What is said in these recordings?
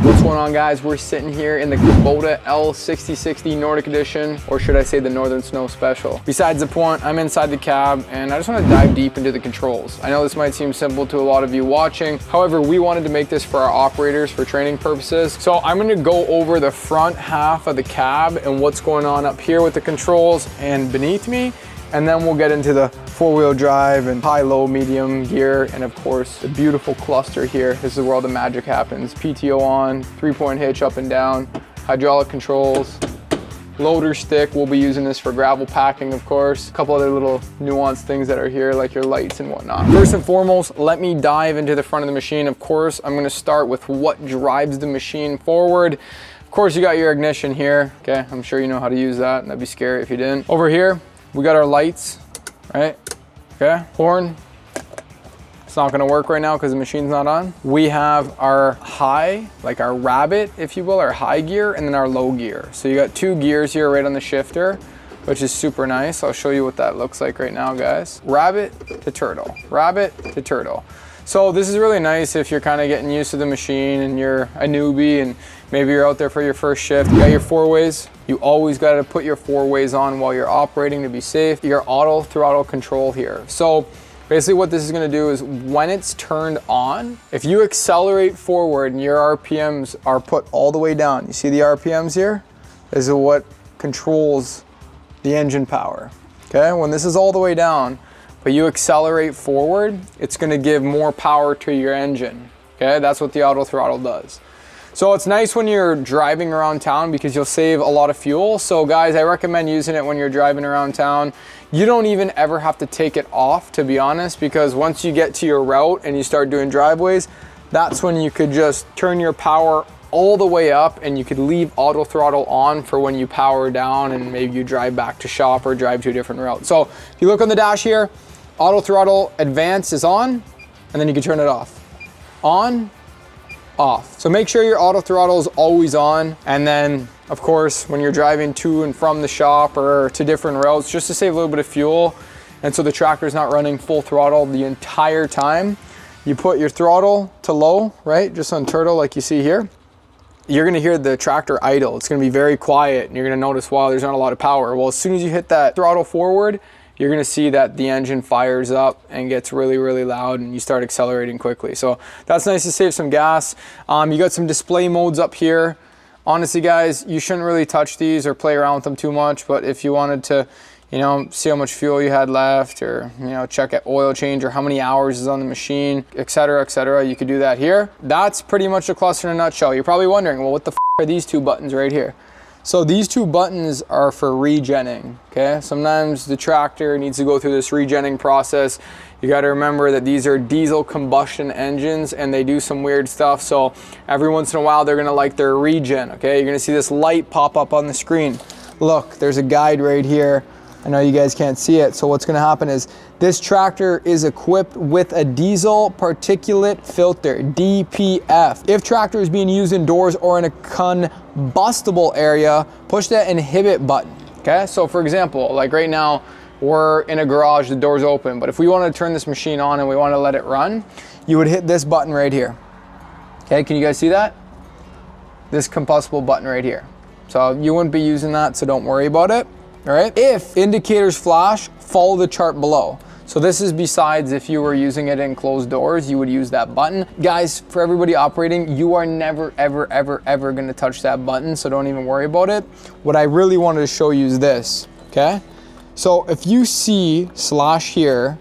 What's going on, guys? We're sitting here in the Kubota L6060 Nordic Edition, or should I say the Northern Snow Special. Besides the point, I'm inside the cab and I just want to dive deep into the controls. I know this might seem simple to a lot of you watching. However, we wanted to make this for our operators for training purposes. So I'm going to go over the front half of the cab and what's going on up here with the controls and beneath me. And then we'll get into the four-wheel drive and high, low, medium gear, and of course the beautiful cluster here. This is where all the magic happens. PTO on, 3-point hitch up and down, hydraulic controls, loader stick. We'll be using this for gravel packing, of course. A couple other little nuanced things that are here, like your lights and whatnot. First and foremost, let me dive into the front of the machine. Of course, I'm gonna start with what drives the machine forward. Of course, you got your ignition here. Okay, I'm sure you know how to use that, and that'd be scary if you didn't. Over here, we got our lights, right? Okay, horn. It's not gonna work right now because the machine's not on. We have our high, like our rabbit, if you will, our high gear, and then our low gear. So you got two gears here right on the shifter, which is super nice. I'll show you what that looks like right now, guys. Rabbit to turtle, rabbit to turtle. So this is really nice if you're kind of getting used to the machine and you're a newbie and maybe you're out there for your first shift. You got your four ways. You always got to put your four ways on while you're operating to be safe. Your auto throttle control here. So basically what this is going to do is when it's turned on, if you accelerate forward and your RPMs are put all the way down, you see the RPMs here? This is what controls the engine power. Okay, when this is all the way down, but you accelerate forward, it's going to give more power to your engine. Okay, that's what the auto throttle does. So it's nice when you're driving around town because you'll save a lot of fuel. So guys, I recommend using it when you're driving around town. You don't even ever have to take it off, to be honest, because once you get to your route and you start doing driveways, that's when you could just turn your power all the way up and you could leave auto throttle on for when you power down and maybe you drive back to shop or drive to a different route. So if you look on the dash here, auto throttle advance is on, and then you can turn it off. On, off. So make sure your auto throttle is always on. And then of course, when you're driving to and from the shop or to different routes, just to save a little bit of fuel, and so the tractor's not running full throttle the entire time, you put your throttle to low, right? Just on turtle like you see here. You're gonna hear the tractor idle. It's gonna be very quiet and you're gonna notice, wow, there's not a lot of power. Well, as soon as you hit that throttle forward, you're gonna see that the engine fires up and gets really, really loud and you start accelerating quickly. So that's nice to save some gas. You got some display modes up here. Honestly, guys, you shouldn't really touch these or play around with them too much, but if you wanted to, you know, see how much fuel you had left or, you know, check at oil change or how many hours is on the machine, etc., you could do that here. That's pretty much the cluster in a nutshell. You're probably wondering, well, what the f are these two buttons right here? So these two buttons are for regenning, okay? Sometimes the tractor needs to go through this regenning process. You gotta remember that these are diesel combustion engines and they do some weird stuff. So every once in a while, they're gonna like their regen, okay? You're gonna see this light pop up on the screen. Look, there's a guide right here. I know you guys can't see it. So what's gonna happen is this tractor is equipped with a diesel particulate filter, DPF. If tractor is being used indoors or in a combustible area, push that inhibit button, okay? So for example, like right now, we're in a garage, the door's open, but if we wanted to turn this machine on and we want to let it run, you would hit this button right here. Okay, can you guys see that? This combustible button right here. So you wouldn't be using that, so don't worry about it. All right, if indicators flash, follow the chart below. So this is besides if you were using it in closed doors, you would use that button. Guys, for everybody operating, you are never, ever gonna touch that button, so don't even worry about it. What I really wanted to show you is this, okay? So if you see slash here,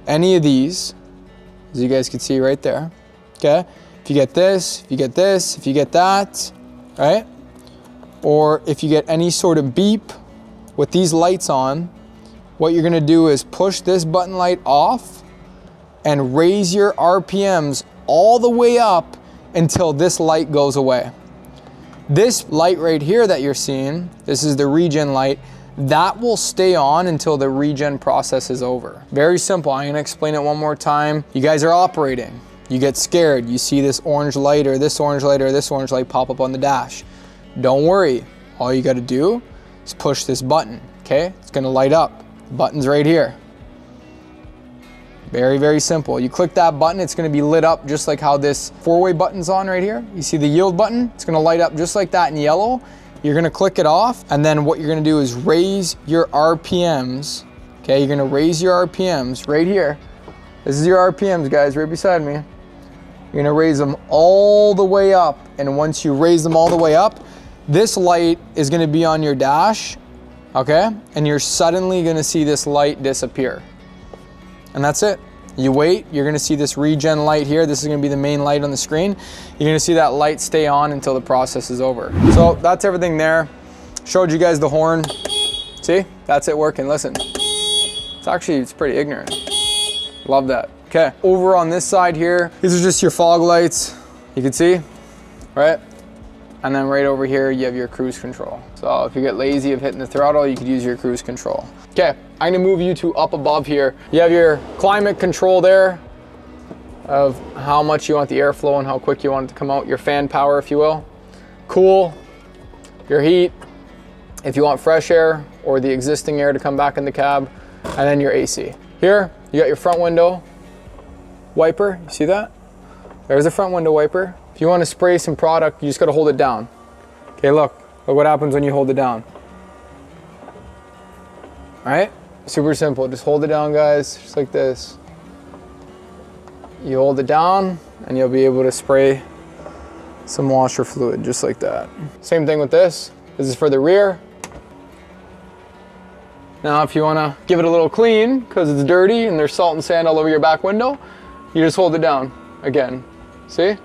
any of these, as you guys can see right there, okay? If you get this, if you get this, if you get that, right? Or if you get any sort of beep, with these lights on, what you're gonna do is push this button light off and raise your RPMs all the way up until this light goes away. This light right here that you're seeing, this is the regen light, that will stay on until the regen process is over. Very simple, I'm gonna explain it one more time. You guys are operating, you get scared, you see this orange light or this orange light or this orange light pop up on the dash. Don't worry, all you gotta do is push this button, okay? It's gonna light up. The button's right here. Very, very simple. You click that button, it's gonna be lit up just like how this four-way button's on right here. You see the yield button? It's gonna light up just like that in yellow. You're gonna click it off, and then what you're gonna do is raise your RPMs. Okay, you're gonna raise your RPMs right here. This is your RPMs, guys, right beside me. You're gonna raise them all the way up, and once you raise them all the way up, this light is gonna be on your dash, okay? And you're suddenly gonna see this light disappear. And that's it. You wait, you're gonna see this regen light here. This is gonna be the main light on the screen. You're gonna see that light stay on until the process is over. So that's everything there. Showed you guys the horn. See, that's it working, listen. It's pretty ignorant. Love that. Okay, over on this side here, these are just your fog lights. You can see, right? And then right over here, you have your cruise control. So if you get lazy of hitting the throttle, you could use your cruise control. Okay, I'm gonna move you to up above here. You have your climate control there of how much you want the airflow and how quick you want it to come out, your fan power, if you will. Cool, your heat, if you want fresh air or the existing air to come back in the cab, and then your AC. Here, you got your front window wiper, you see that? There's the front window wiper. If you want to spray some product, you just got to hold it down. Okay, look what happens when you hold it down. All right, super simple. Just hold it down, guys, just like this. You hold it down and you'll be able to spray some washer fluid just like that. Same thing with this. This is for the rear. Now, if you want to give it a little clean because it's dirty and there's salt and sand all over your back window, you just hold it down again. See?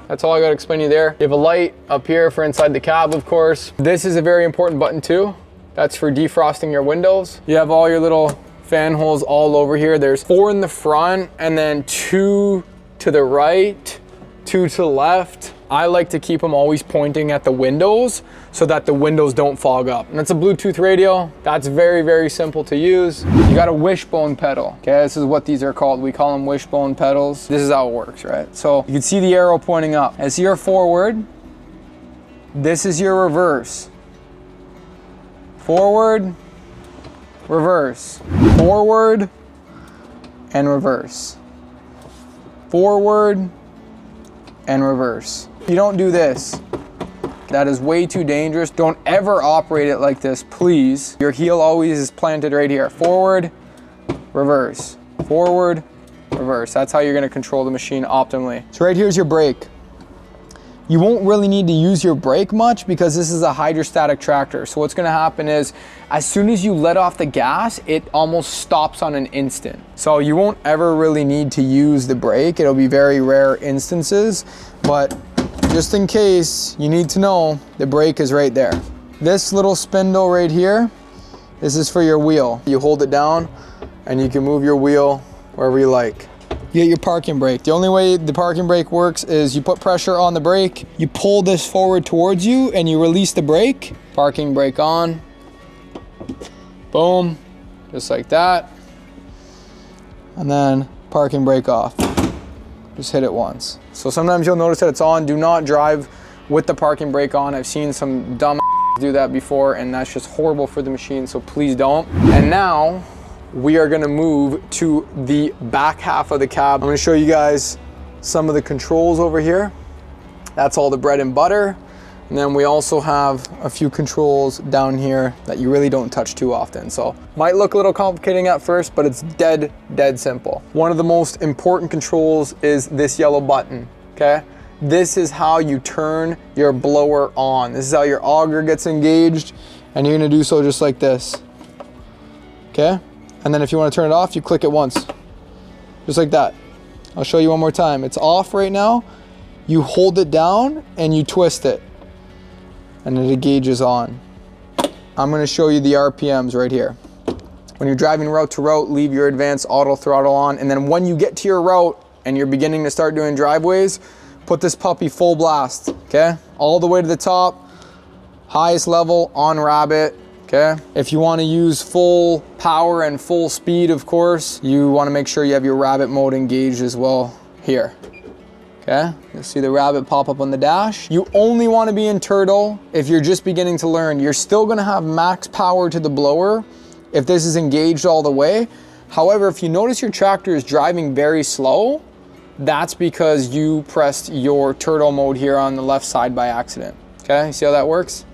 That's all I gotta explain to you there. You have a light up here for inside the cab, of course. This is a very important button too. That's for defrosting your windows. You have all your little fan holes all over here. There's 4 in the front and then 2 to the right, 2 to the left. I like to keep them always pointing at the windows so that the windows don't fog up. And that's a Bluetooth radio. That's very, very simple to use. You got a wishbone pedal. Okay, this is what these are called. We call them wishbone pedals. This is how it works, right? So you can see the arrow pointing up. As your forward, this is your reverse. Forward, reverse. Forward, and reverse. Forward, and reverse. You don't do this. That is way too dangerous. Don't ever operate it like this, please. Your heel always is planted right here. Forward, reverse. Forward, reverse. That's how you're gonna control the machine optimally. So right here's your brake. You won't really need to use your brake much because this is a hydrostatic tractor. So what's gonna happen is, as soon as you let off the gas, it almost stops on an instant. So you won't ever really need to use the brake. It'll be very rare instances, but just in case, you need to know the brake is right there. This little spindle right here, this is for your wheel. You hold it down and you can move your wheel wherever you like. You get your parking brake. The only way the parking brake works is you put pressure on the brake, you pull this forward towards you and you release the brake. Parking brake on. Boom, just like that. And then parking brake off. Just hit it once. So sometimes you'll notice that it's on. Do not drive with the parking brake on. I've seen some dumb do that before and that's just horrible for the machine, so please don't. And now we are gonna move to the back half of the cab. I'm gonna show you guys some of the controls over here. That's all the bread and butter. And then we also have a few controls down here that you really don't touch too often. So might look a little complicating at first, but it's dead simple. One of the most important controls is this yellow button, okay? This is how you turn your blower on. This is how your auger gets engaged, and you're gonna do so just like this, okay? And then if you wanna turn it off, you click it once, just like that. I'll show you one more time. It's off right now. You hold it down and you twist it, and then it gauges on. I'm gonna show you the RPMs right here. When you're driving route to route, leave your advanced auto throttle on, and then when you get to your route and you're beginning to start doing driveways, put this puppy full blast, okay? All the way to the top, highest level on rabbit, okay? If you wanna use full power and full speed, of course, you wanna make sure you have your rabbit mode engaged as well here. Okay, you'll see the rabbit pop up on the dash. You only want to be in turtle if you're just beginning to learn. You're still going to have max power to the blower if this is engaged all the way, However, if you notice your tractor is driving very slow, that's because you pressed your turtle mode here on the left side by accident. Okay, see how that works?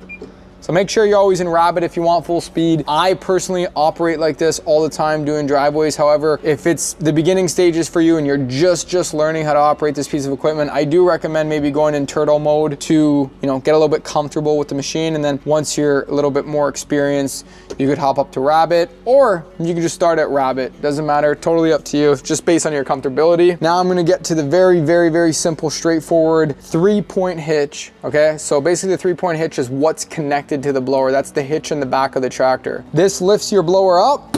So make sure you're always in rabbit if you want full speed. I personally operate like this all the time doing driveways. However, if it's the beginning stages for you and you're just learning how to operate this piece of equipment, I do recommend maybe going in turtle mode to, you know, get a little bit comfortable with the machine. And then once you're a little bit more experienced, you could hop up to rabbit, or you could just start at rabbit. Doesn't matter, totally up to you, just based on your comfortability. Now I'm gonna get to the very simple, straightforward 3-point hitch, okay? So basically the 3-point hitch is what's connected to the blower. That's the hitch in the back of the tractor. This lifts your blower up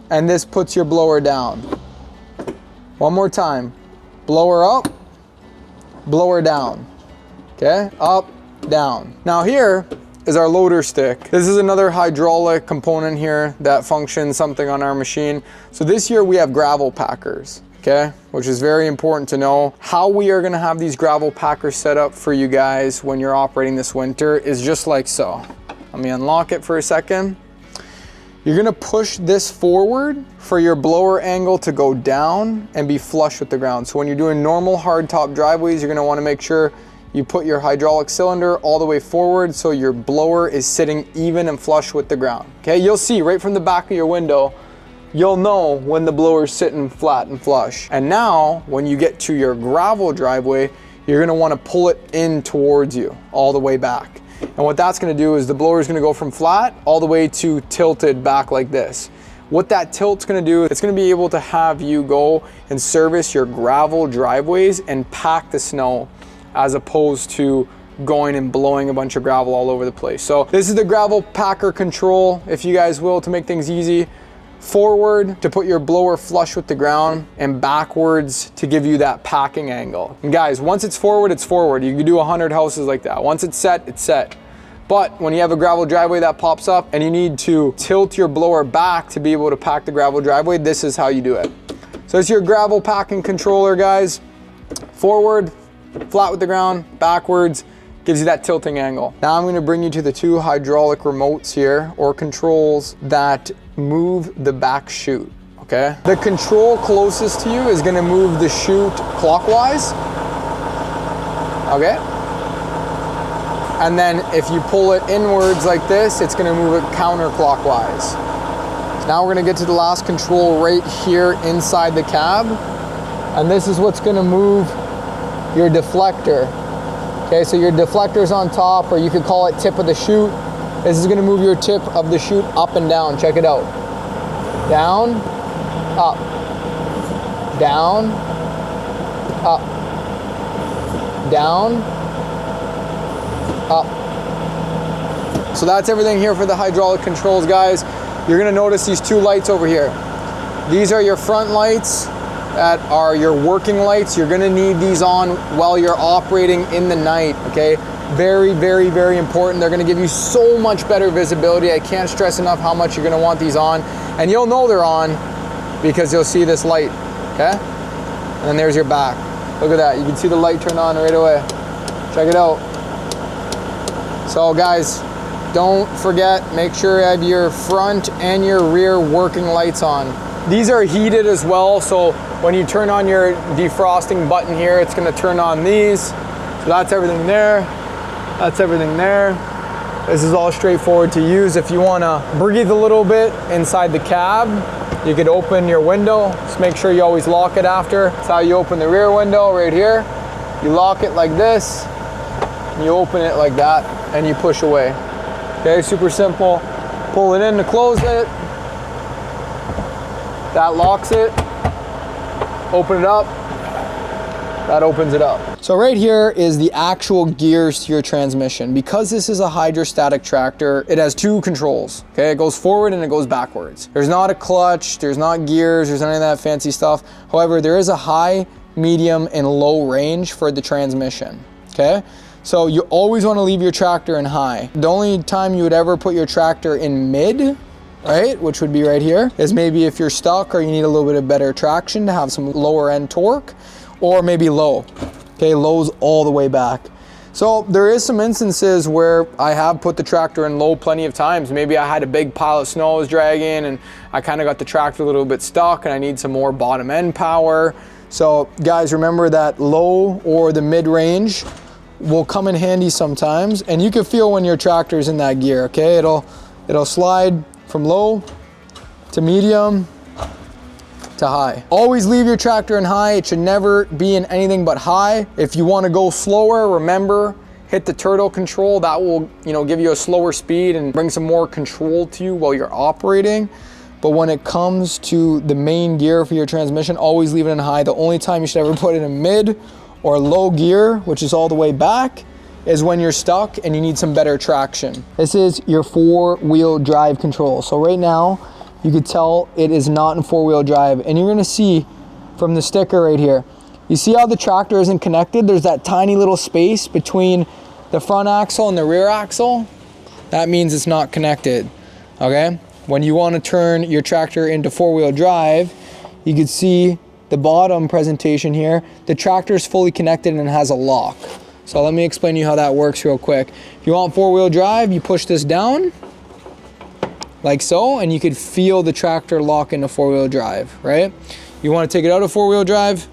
and this puts your blower down. One more time. Blower up, blower down. Okay, up, down. Now here is our loader stick. This is another hydraulic component here that functions something on our machine. So this year we have gravel packers. Okay, which is very important to know. How we are gonna have these gravel packers set up for you guys when you're operating this winter is just like so. Let me unlock it for a second. You're gonna push this forward for your blower angle to go down and be flush with the ground. So when you're doing normal hardtop driveways, you're gonna wanna make sure you put your hydraulic cylinder all the way forward so your blower is sitting even and flush with the ground. Okay, you'll see right from the back of your window, you'll know when the blower's sitting flat and flush. And now, when you get to your gravel driveway, you're gonna wanna pull it in towards you, all the way back. And what that's gonna do is the blower's gonna go from flat all the way to tilted back like this. What that tilt's gonna do, it's gonna be able to have you go and service your gravel driveways and pack the snow, as opposed to going and blowing a bunch of gravel all over the place. So this is the gravel packer control, if you guys will, to make things easy. Forward to put your blower flush with the ground, and backwards to give you that packing angle. And guys, once it's forward, it's forward. You can do 100 houses like that. Once it's set, it's set. But when you have a gravel driveway that pops up and you need to tilt your blower back to be able to pack the gravel driveway, this is how you do it. So it's your gravel packing controller, guys. Forward, flat with the ground, backwards, gives you that tilting angle. Now I'm gonna bring you to the 2 hydraulic remotes here, or controls, that move the back chute, okay? The control closest to you is gonna move the chute clockwise, okay? And then if you pull it inwards like this, it's gonna move it counterclockwise. Now we're gonna get to the last control right here inside the cab, and this is what's gonna move your deflector. Okay, so your deflector's on top, or you could call it tip of the chute. This is gonna move your tip of the chute up and down. Check it out. Down, up, down, up, down, up. So that's everything here for the hydraulic controls, guys. You're gonna notice these 2 lights over here. These are your front lights that are your working lights. You're gonna need these on while you're operating in the night, okay? Very important. They're gonna give you so much better visibility. I can't stress enough how much you're gonna want these on. And you'll know they're on because you'll see this light, okay? And then there's your back. Look at that, you can see the light turn on right away. Check it out. So guys, don't forget, make sure you have your front and your rear working lights on. These are heated as well, so when you turn on your defrosting button here, it's gonna turn on these. So that's everything there. That's everything there. This is all straightforward to use. If you wanna breathe a little bit inside the cab, you could open your window. Just make sure you always lock it after. That's how you open the rear window right here. You lock it like this, and you open it like that, and you push away. Okay, super simple. Pull it in to close it. That locks it. Open it up. That opens it up. So right here is the actual gears to your transmission. Because this is a hydrostatic tractor, it has 2 controls, okay? It goes forward and it goes backwards. There's not a clutch, there's not gears, there's none of that fancy stuff. However, there is a high, medium, and low range for the transmission, okay? So you always wanna leave your tractor in high. The only time you would ever put your tractor in mid, right, which would be right here, is maybe if you're stuck or you need a little bit of better traction to have some lower end torque, or maybe low. Okay, low's all the way back. So there is some instances where I have put the tractor in low plenty of times. Maybe I had a big pile of snow I was dragging and I kind of got the tractor a little bit stuck and I need some more bottom end power. So guys, remember that low or the mid range will come in handy sometimes, and you can feel when your tractor's in that gear, okay? It'll slide from low to medium to high. Always leave your tractor in high. It should never be in anything but high. If you want to go slower, remember, hit the turtle control. That will, give you a slower speed and bring some more control to you while you're operating. But when it comes to the main gear for your transmission, always leave it in high. The only time you should ever put it in mid or low gear, which is all the way back, is when you're stuck and you need some better traction. This is your 4-wheel drive control. So right now, you could tell it is not in 4-wheel drive, and you're gonna see from the sticker right here, you see how the tractor isn't connected? There's that tiny little space between the front axle and the rear axle. That means it's not connected, okay? When you wanna turn your tractor into 4-wheel drive, you can see the bottom presentation here. The tractor is fully connected and has a lock. So let me explain to you how that works real quick. If you want 4-wheel drive, you push this down, like so, and you could feel the tractor lock into 4-wheel drive, right? You want to take it out of 4-wheel drive,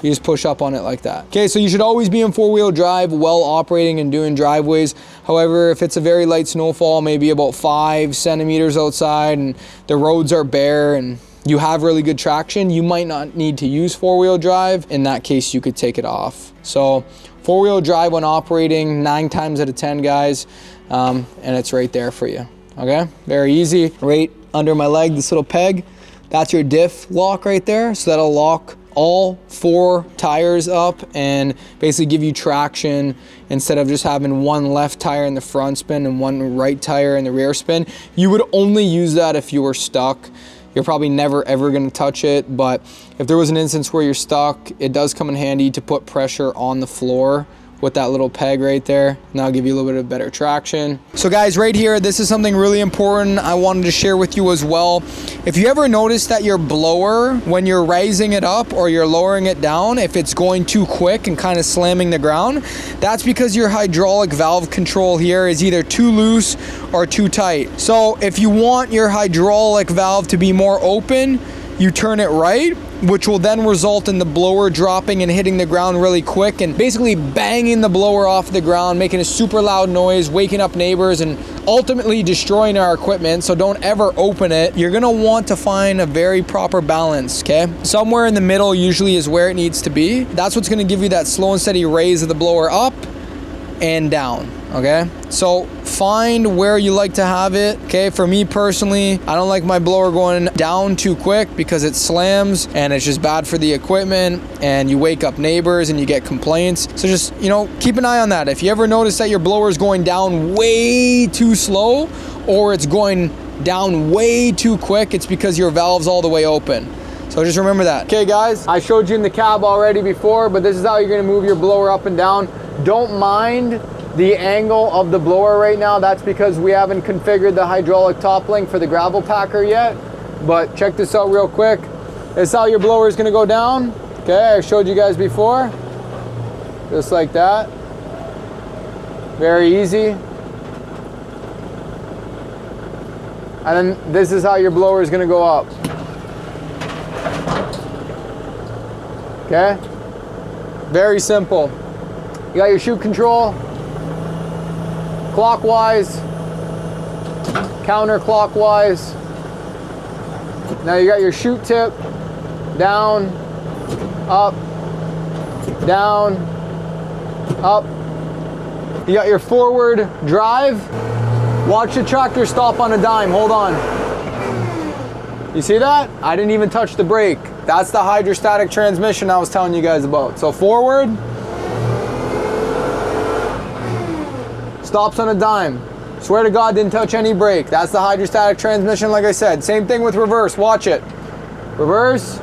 you just push up on it like that. Okay, so you should always be in 4-wheel drive while operating and doing driveways. However, if it's a very light snowfall, maybe about 5 centimeters outside, and the roads are bare and you have really good traction, you might not need to use 4-wheel drive. In that case, you could take it off. So 4-wheel drive when operating, 9 times out of 10, guys, and it's right there for you. Okay, very easy. Right under my leg, this little peg, that's your diff lock right there. So that'll lock all 4 tires up and basically give you traction instead of just having one left tire in the front spin and one right tire in the rear spin. You would only use that if you were stuck. You're probably never ever gonna touch it, but if there was an instance where you're stuck, it does come in handy to put pressure on the floor with that little peg right there, and that'll give you a little bit of better traction. So guys, right here, this is something really important I wanted to share with you as well. If you ever notice that your blower, when you're raising it up or you're lowering it down, if it's going too quick and kind of slamming the ground, that's because your hydraulic valve control here is either too loose or too tight. So if you want your hydraulic valve to be more open, you turn it right, which will then result in the blower dropping and hitting the ground really quick and basically banging the blower off the ground, making a super loud noise, waking up neighbors, and ultimately destroying our equipment. So don't ever open it. You're gonna want to find a very proper balance, okay? Somewhere in the middle usually is where it needs to be. That's what's gonna give you that slow and steady raise of the blower up and down, okay? So find where you like to have it, okay? For me personally, I don't like my blower going down too quick because it slams and it's just bad for the equipment and you wake up neighbors and you get complaints. So just, keep an eye on that. If you ever notice that your blower is going down way too slow or it's going down way too quick, it's because your valve's all the way open. So just remember that. Okay guys, I showed you in the cab already before, but this is how you're gonna move your blower up and down. Don't mind the angle of the blower right now. That's because we haven't configured the hydraulic top link for the gravel packer yet. But check this out real quick. This is how your blower is gonna go down. Okay, I showed you guys before. Just like that. Very easy. And then this is how your blower is gonna go up. Okay? Very simple. You got your chute control, clockwise, counterclockwise. Now you got your chute tip, down, up, down, up. You got your forward drive. Watch the tractor stop on a dime, hold on. You see that? I didn't even touch the brake. That's the hydrostatic transmission I was telling you guys about. So forward, stops on a dime. Swear to God, didn't touch any brake. That's the hydrostatic transmission, like I said. Same thing with reverse, watch it. Reverse.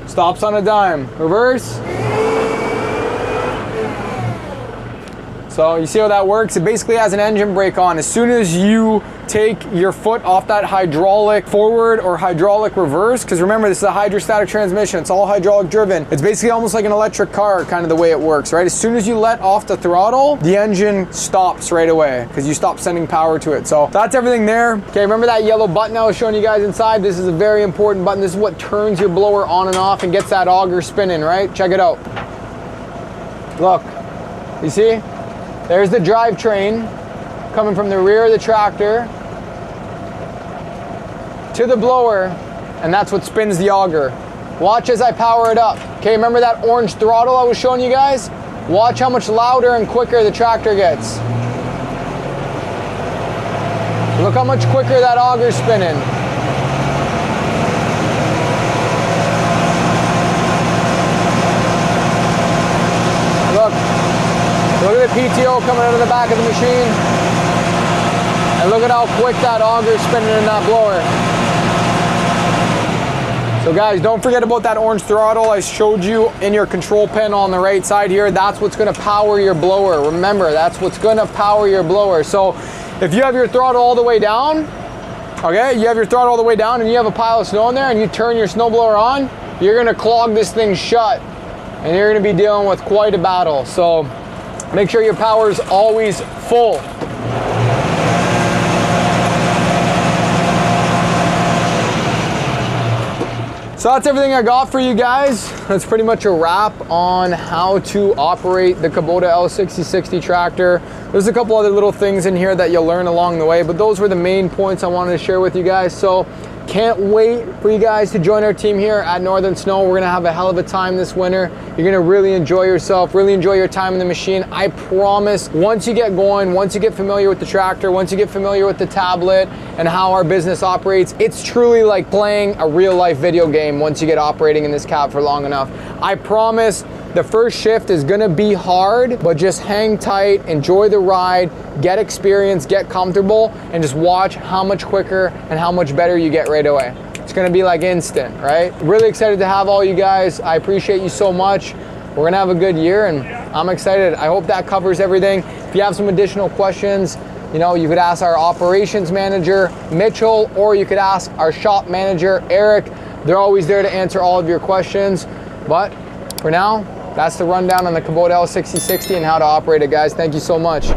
Stops on a dime. Reverse. So you see how that works? It basically has an engine brake on. As soon as you take your foot off that hydraulic forward or hydraulic reverse, because remember, this is a hydrostatic transmission, it's all hydraulic driven. It's basically almost like an electric car, kind of the way it works, right? As soon as you let off the throttle, the engine stops right away because you stop sending power to it. So that's everything there. Okay, remember that yellow button I was showing you guys inside? This is a very important button. This is what turns your blower on and off and gets that auger spinning, right? Check it out. Look, you see? There's the drivetrain coming from the rear of the tractor to the blower, and that's what spins the auger. Watch as I power it up. Okay, remember that orange throttle I was showing you guys? Watch how much louder and quicker the tractor gets. Look how much quicker that auger's spinning. Look at the PTO coming out of the back of the machine. And look at how quick that auger's spinning in that blower. So guys, don't forget about that orange throttle I showed you in your control panel on the right side here. That's what's gonna power your blower. Remember, that's what's gonna power your blower. So if you have your throttle all the way down, okay, you have your throttle all the way down and you have a pile of snow in there and you turn your snowblower on, you're gonna clog this thing shut and you're gonna be dealing with quite a battle. So make sure your power is always full. So that's everything I got for you guys. That's pretty much a wrap on how to operate the Kubota L6060 tractor. There's a couple other little things in here that you'll learn along the way, but those were the main points I wanted to share with you guys. So can't wait for you guys to join our team here at Northern Snow. We're gonna have a hell of a time this winter. You're gonna really enjoy yourself, really enjoy your time in the machine. I promise, once you get going, once you get familiar with the tractor, once you get familiar with the tablet and how our business operates, it's truly like playing a real life video game once you get operating in this cab for long enough. I promise the first shift is gonna be hard, but just hang tight, enjoy the ride, get experience, get comfortable, and just watch how much quicker and how much better you get right away. It's gonna be like instant, right? Really excited to have all you guys. I appreciate you so much. We're gonna have a good year and I'm excited. I hope that covers everything. If you have some additional questions, you know, you could ask our operations manager, Mitchell, or you could ask our shop manager, Eric. They're always there to answer all of your questions. But for now, that's the rundown on the Kubota L6060 and how to operate it, guys. Thank you so much.